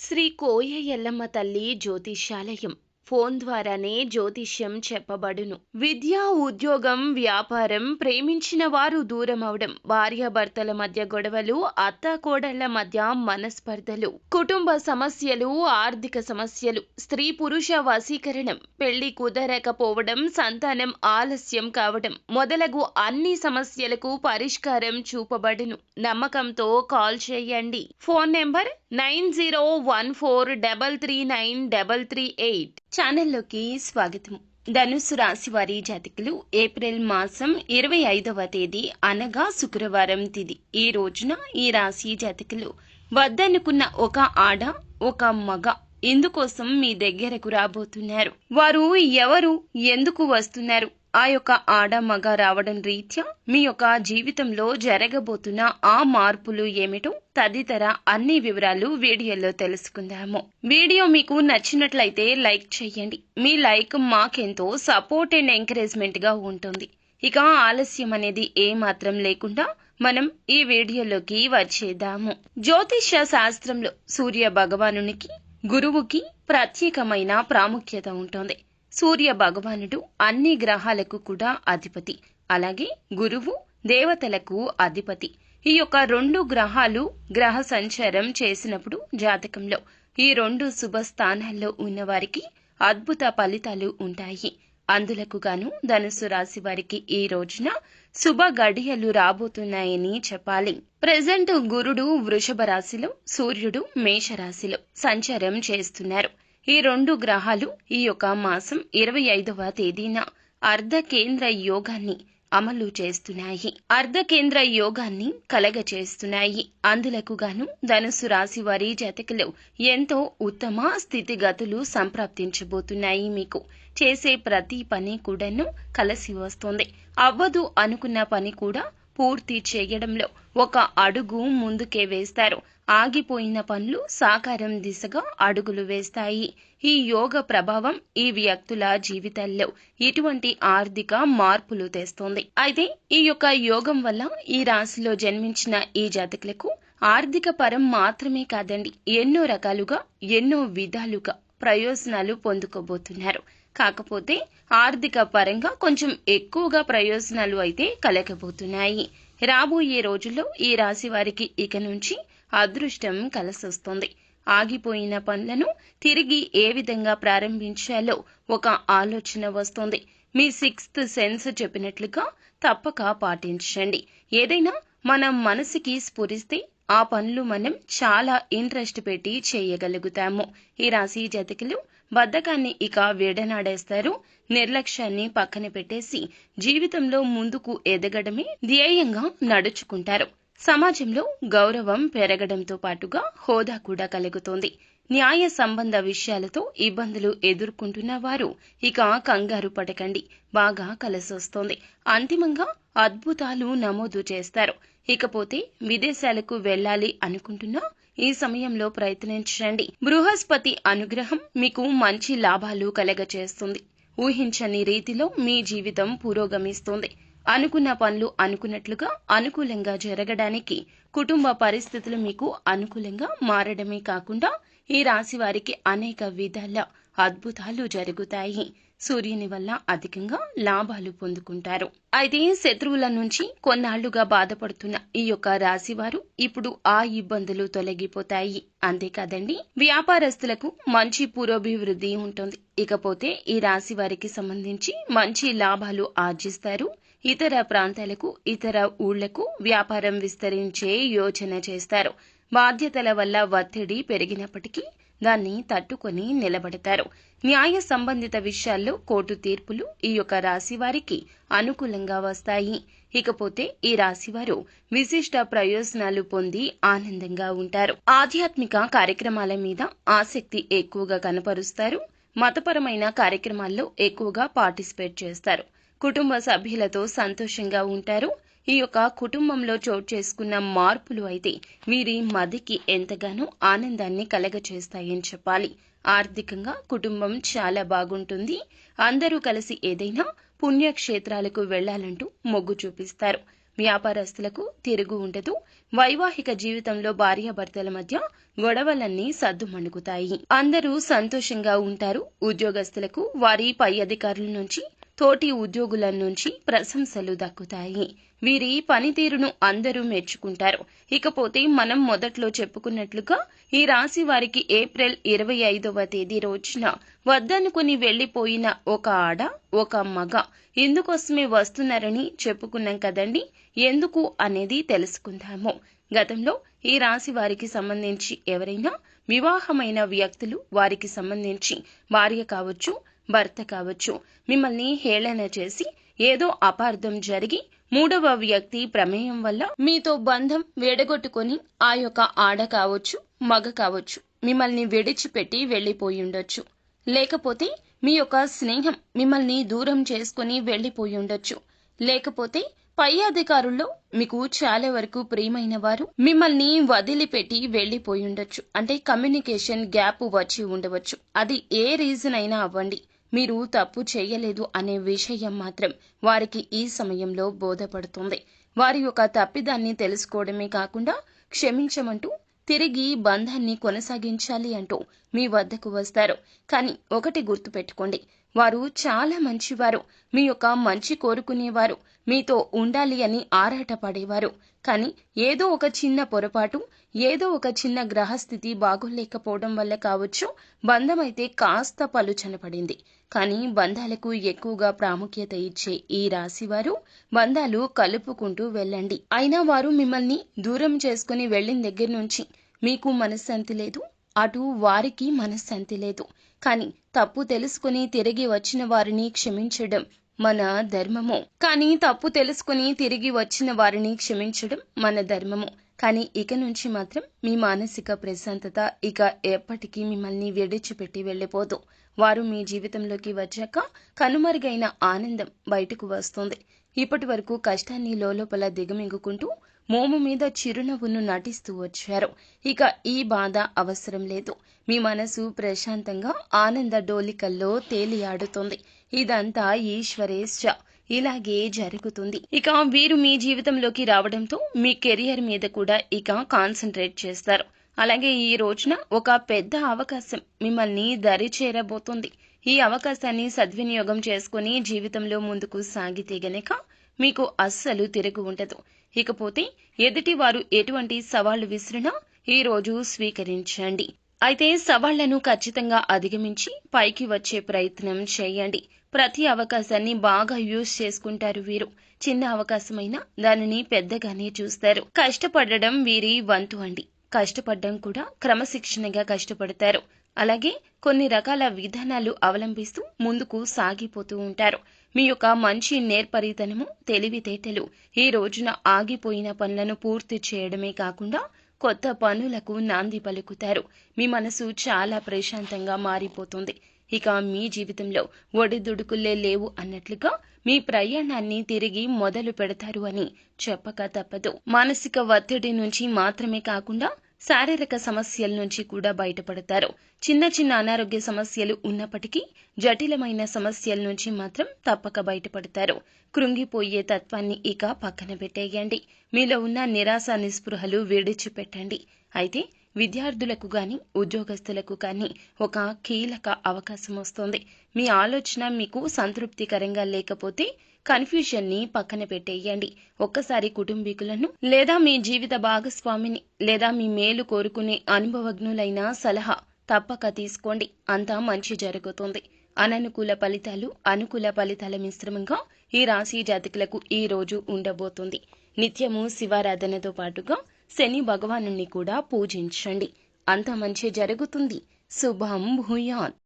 శ్రీ కోయ ఎల్లమ్మ తల్లి జ్యోతిష్యాలయం ఫోన్ ద్వారానే జ్యోతిష్యం చెప్పబడును. విద్య, ఉద్యోగం, వ్యాపారం, ప్రేమించిన వారు దూరమవడం, భార్యాభర్తల మధ్య గొడవలు, అత్తాకోడళ్ల మధ్య మనస్పర్ధలు, కుటుంబ సమస్యలు, ఆర్థిక సమస్యలు, స్త్రీ పురుష వశీకరణం, పెళ్లి కుదరకపోవడం, సంతానం ఆలస్యం కావడం మొదలగు అన్ని సమస్యలకు పరిష్కారం చూపబడును. నమ్మకంతో కాల్ చేయండి. Phone number 9014339338. ఛానల్లోకి స్వాగతం. ధనుస్సు రాశి వారి జాతకులు ఏప్రిల్ మాసం 25వ తేదీ అనగా శుక్రవారం తిథి. ఈ రోజున ఈ రాశి జాతకులు వద్దనుకున్న ఒక ఆడ, ఒక మగ ఇందుకోసం మీ దగ్గరకు రాబోతున్నారు. వారు ఎవరు, ఎందుకు వస్తున్నారు, ఆ యొక్క ఆడ మగ రావడం రీత్యా మీ యొక్క జీవితంలో జరగబోతున్న ఆ మార్పులు ఏమిటో తదితర అన్ని వివరాలు వీడియోలో తెలుసుకుందాము. వీడియో మీకు నచ్చినట్లయితే లైక్ చేయండి. మీ లైక్ మాకెంతో సపోర్ట్ అండ్ ఎంకరేజ్మెంట్ గా ఉంటుంది. ఇక ఆలస్యం అనేది ఏమాత్రం లేకుండా మనం ఈ వీడియోలోకి వచ్చేద్దాము. జ్యోతిష్య శాస్త్రంలో సూర్య భగవానునికి, గురువుకి ప్రత్యేకమైన ప్రాముఖ్యత ఉంటుంది. సూర్య భగవానుడు అన్ని గ్రహాలకు కూడా అధిపతి. అలాగే గురువు దేవతలకు అధిపతి. ఈ యొక్క రెండు గ్రహాలు గ్రహ సంచారం చేసినప్పుడు జాతకంలో ఈ రెండు శుభ స్థానాల్లో ఉన్నవారికి అద్భుత ఫలితాలు ఉంటాయి. అందులకు గాను ధనుస్సు రాశి వారికి ఈ రోజున శుభ గడియలు రాబోతున్నాయని చెప్పాలి. ప్రెజెంట్ గురుడు వృషభ రాశిలో, సూర్యుడు మేషరాశిలో సంచారం చేస్తున్నారు. ఈ రెండు గ్రహాలు ఈ యొక్క మాసం 25వ తేదీన అర్ధకేంద్ర యోగాన్ని అమలు చేస్తున్నాయి. అర్ధకేంద్ర యోగాన్ని కలగచేస్తున్నాయి. అందులకు గాను ధనుస్సు రాశి వారి జాతకులు ఎంతో ఉత్తమ స్థితిగతులు సంప్రాప్తించబోతున్నాయి. మీకు చేసే ప్రతి పని కూడాను కలిసి వస్తుంది. అవ్వదు అనుకున్న పని కూడా పూర్తి చేయడంలో ఒక అడుగు ముందుకే వేస్తారు. ఆగిపోయిన పనులు సాకారం దిశగా అడుగులు వేస్తాయి. ఈ యోగ ప్రభావం ఈ వ్యక్తుల జీవితాల్లో ఇటువంటి ఆర్థిక మార్పులు తెస్తుంది. అయితే ఈ యొక్క యోగం వల్ల ఈ రాశిలో జన్మించిన ఈ జాతకులకు ఆర్థిక పరం మాత్రమే కాదండి, ఎన్నో రకాలుగా ఎన్నో విధాలుగా ప్రయోజనాలు పొందుకోబోతున్నారు. కాకపోతే ఆర్థిక పరంగా కొంచెం ఎక్కువగా ప్రయోజనాలు అయితే కలగబోతున్నాయి. రాబోయే రోజుల్లో ఈ రాశి వారికి ఇక నుంచి అదృష్టం కలిసొస్తుంది. ఆగిపోయిన పనులను తిరిగి ఏ విధంగా ప్రారంభించాలో ఒక ఆలోచన వస్తుంది. మీ సిక్స్త్ సెన్స్ చెప్పినట్లుగా తప్పక పాటించండి. ఏదైనా మన మనసుకి స్ఫురిస్తే ఆ పనులు మనం చాలా ఇంట్రెస్ట్ పెట్టి చేయగలుగుతాము. ఈ రాశి జాతకులు బద్ధకాన్ని ఇక విడనాడేస్తారు. నిర్లక్ష్యాన్ని పక్కన పెట్టేసి జీవితంలో ముందుకు ఎదగడమే ధ్యేయంగా నడుచుకుంటారు. సమాజంలో గౌరవం పెరగడంతో పాటుగా హోదా కూడా కలుగుతోంది. న్యాయ సంబంధ విషయాలతో ఇబ్బందులు ఎదుర్కొంటున్న వారు ఇక కంగారు పడకండి, బాగా కలిసొస్తోంది. అంతిమంగా అద్భుతాలు నమోదు చేస్తారు. ఇకపోతే విదేశాలకు వెళ్లాలి అనుకుంటున్నా ఈ సమయంలో ప్రయత్నించండి. బృహస్పతి అనుగ్రహం మీకు మంచి లాభాలు కలగచేస్తుంది. ఊహించని రీతిలో మీ జీవితం పురోగమిస్తుంది. అనుకున్న పనులు అనుకున్నట్లుగా అనుకూలంగా జరగడానికి, కుటుంబ పరిస్థితులు మీకు అనుకూలంగా మారడమే కాకుండా ఈ రాశి వారికి అనేక విధాల అద్భుతాలు జరుగుతాయి. సూర్యుని వల్ల అధికంగా లాభాలు పొందుకుంటారు. అయితే శత్రువుల నుంచి కొన్నాళ్లుగా బాధపడుతున్న ఈ యొక్క రాశి వారు ఇప్పుడు ఆ ఇబ్బందులు తొలగిపోతాయి. అంతేకాదండి, వ్యాపారస్తులకు మంచి పురోభివృద్ధి ఉంటుంది. ఇకపోతే ఈ రాశి వారికి సంబంధించి మంచి లాభాలు ఆర్జిస్తారు. ఇతర ప్రాంతాలకు, ఇతర ఊళ్లకు వ్యాపారం విస్తరించే యోచన చేస్తారు. బాధ్యతల వల్ల ఒత్తిడి పెరిగినప్పటికీ దాన్ని తట్టుకొని నిలబడతారు. న్యాయ సంబంధిత విషయాల్లో కోర్టు తీర్పులు ఈ యొక్క రాశి వారికి అనుకూలంగా వస్తాయి. ఇకపోతే ఈ రాశివారు విశిష్ట ప్రయోజనాలు పొంది ఆనందంగా ఉంటారు. ఆధ్యాత్మిక కార్యక్రమాల మీద ఆసక్తి ఎక్కువగా కనపరుస్తారు. మతపరమైన కార్యక్రమాల్లో ఎక్కువగా పార్టిసిపేట్ చేస్తారు. కుటుంబ సభ్యులతో సంతోషంగా ఉంటారు. ఈ యొక్క కుటుంబంలో చోటు చేసుకున్న మార్పులు అయితే వీరి మదికి ఎంతగానో ఆనందాన్ని కలగచేస్తాయని చెప్పాలి. ఆర్థికంగా కుటుంబం చాలా బాగుంటుంది. అందరూ కలిసి ఏదైనా పుణ్యక్షేత్రాలకు వెళ్లాలంటూ మొగ్గు చూపిస్తారు. వ్యాపారస్తులకు తిరుగు ఉండదు. వైవాహిక జీవితంలో భార్యాభర్తల మధ్య గొడవలన్నీ సద్దుమణుగుతాయి. అందరూ సంతోషంగా ఉంటారు. ఉద్యోగస్తులకు వారి పై అధికారుల నుంచి, తోటి ఉద్యోగుల నుంచి ప్రశంసలు దక్కుతాయి. వీరి పనితీరును అందరూ మెచ్చుకుంటారు. ఇకపోతే మనం మొదట్లో చెప్పుకున్నట్లుగా ఈ రాశి వారికి ఏప్రిల్ 25వ తేదీ రోజున వద్దనుకుని వెళ్లిపోయిన ఒక ఆడ, ఒక మగ ఇందుకోసమే వస్తున్నారని చెప్పుకున్నాం కదండి. ఎందుకు అనేది తెలుసుకుందాము. గతంలో ఈ రాశి వారికి సంబంధించి ఎవరైనా వివాహమైన వ్యక్తులు, వారికి సంబంధించి భార్య కావచ్చు, భర్త కావచ్చు, మిమ్మల్ని హేళన చేసి ఏదో అపార్థం జరిగి మూడవ వ్యక్తి ప్రమేయం వల్ల మీతో బంధం విడగొట్టుకొని ఆ యొక్క ఆడ కావచ్చు, మగ కావచ్చు మిమ్మల్ని విడిచిపెట్టి వెళ్లిపోయి ఉండొచ్చు. లేకపోతే మీ యొక్క స్నేహం మిమ్మల్ని దూరం చేసుకుని వెళ్లిపోయి ఉండొచ్చు. లేకపోతే పై అధికారుల్లో మీకు చాలా వరకు ప్రియమైన వారు మిమ్మల్ని వదిలిపెట్టి వెళ్లిపోయి ఉండొచ్చు. అంటే కమ్యూనికేషన్ గ్యాప్ వచ్చి ఉండవచ్చు. అది ఏ రీజన్ అయినా అవ్వండి, మీరు తప్పు చేయలేదు అనే విషయం మాత్రం వారికి ఈ సమయంలో బోధపడుతుంది. వారి యొక్క తప్పిదాన్ని తెలుసుకోవడమే కాకుండా క్షమించమంటూ తిరిగి బంధాన్ని కొనసాగించాలి అంటూ మీ వద్దకు వస్తారు. కానీ ఒకటి గుర్తుపెట్టుకోండి, వారు చాలా మంచివారు, మీ యొక్క మంచి కోరుకునేవారు, మీతో ఉండాలి అని ఆరాటపడేవారు. కానీ ఏదో ఒక చిన్న పొరపాటు, ఏదో ఒక చిన్న గ్రహస్థితి బాగోలేకపోవడం వల్ల కావచ్చు, బంధమైతే కాస్త పలుచనపడింది. కానీ బంధాలకు ఎక్కువగా ప్రాముఖ్యత ఇచ్చే ఈ రాశివారు బంధాలు కలుపుకుంటూ వెళ్ళండి. అయినా వారు మిమ్మల్ని దూరం చేసుకుని వెళ్ళిన దగ్గర నుంచి మీకు మనశ్శాంతి లేదు, అటు వారికి మనశ్శాంతి లేదు. కానీ తప్పు తెలుసుకుని తిరిగి వచ్చిన వారిని క్షమించడం మన ధర్మము. మన ధర్మము. కానీ ఇక నుంచి మాత్రం మీ మానసిక ప్రశాంతత ఇక ఎప్పటికీ మిమ్మల్ని విడిచిపెట్టి వెళ్ళిపోదు. వారు మీ జీవితంలోకి వచ్చాక కనుమరుగైన ఆనందం బయటకు వస్తుంది. ఇప్పటి వరకు కష్టాన్ని లోపల దిగమింగుకుంటూ మోము మీద చిరునవ్వును నటిస్తూ వచ్చారు. ఇక ఈ బాధ అవసరం లేదు. మీ మనసు ప్రశాంతంగా ఆనంద డోలికల్లో తేలియాడుతుంది. ఇదంతా ఈశ్వరేచ్ఛ. ఇలాగే జరుగుతుంది. ఇక వీరు మీ జీవితంలోకి రావడంతో మీ కెరియర్ మీద కూడా ఇక కాన్సన్ట్రేట్ చేస్తారు. అలాగే ఈ రోజున ఒక పెద్ద అవకాశం మిమ్మల్ని దరి చేరబోతుంది. ఈ అవకాశాన్ని సద్వినియోగం చేసుకుని జీవితంలో ముందుకు సాగితే గనక మీకు అస్సలు తిరుగు ఉండదు. ఇకపోతే ఎదుటి వారు ఎటువంటి సవాళ్లు విసిరినా ఈ రోజు స్వీకరించండి. అయితే సవాళ్లను ఖచ్చితంగా అధిగమించి పైకి వచ్చే ప్రయత్నం చేయండి. ప్రతి అవకాశాన్ని బాగా యూజ్ చేసుకుంటారు వీరు. చిన్న అవకాశమైనా దానిని పెద్దగానే చూస్తారు. కష్టపడడం వీరి వంతు అండి. కష్టపడడం కూడా క్రమశిక్షణగా కష్టపడతారు. అలాగే కొన్ని రకాల విధానాలు అవలంబిస్తూ ముందుకు సాగిపోతూ ఉంటారు. మీ యొక్క మంచి నేర్పరితనము, తెలివితేటలు ఈ రోజున ఆగిపోయిన పనులను పూర్తి చేయడమే కాకుండా కొత్త పనులకు నాంది పలుకుతారు. మీ మనసు చాలా ప్రశాంతంగా మారిపోతుంది. ఇక మీ జీవితంలో ఒడిదుడుకులే లేవు అన్నట్లుగా మీ ప్రయాణాన్ని తిరిగి మొదలు పెడతారు అని చెప్పక తప్పదు. మానసిక ఒత్తిడి నుంచి మాత్రమే కాకుండా శారీరక సమస్యల నుంచి కూడా బయటపడతారు. చిన్న చిన్న అనారోగ్య సమస్యలు ఉన్నప్పటికీ జటిలమైన సమస్యల నుంచి మాత్రం తప్పక బయటపడతారు. కృంగిపోయే తత్వాన్ని ఇక పక్కన పెట్టేయండి. మీలో ఉన్న నిరాశ నిస్పృహలు విడిచిపెట్టండి. అయితే విద్యార్థులకు గాని, ఉద్యోగస్తులకు కానీ ఒక కీలక అవకాశం వస్తుంది. మీ ఆలోచన మీకు సంతృప్తికరంగా లేకపోతే కన్ఫ్యూజన్ ని పక్కన పెట్టేయండి. ఒక్కసారి కుటుంబీకులను లేదా మీ జీవిత భాగస్వామిని లేదా మీ మేలు కోరుకునే అనుభవజ్ఞులైన సలహా తప్పక తీసుకోండి. అంతా మంచి జరుగుతుంది. అననుకూల ఫలితాలు, అనుకూల ఫలితాల మిశ్రమంగా ఈ రాశి జాతకులకు ఈ రోజు ఉండబోతుంది. నిత్యము శివారాధనతో పాటుగా శని భగవానుని కూడా పూజించండి. అంత మంచి జరుగుతుంది. శుభం భూయాత్.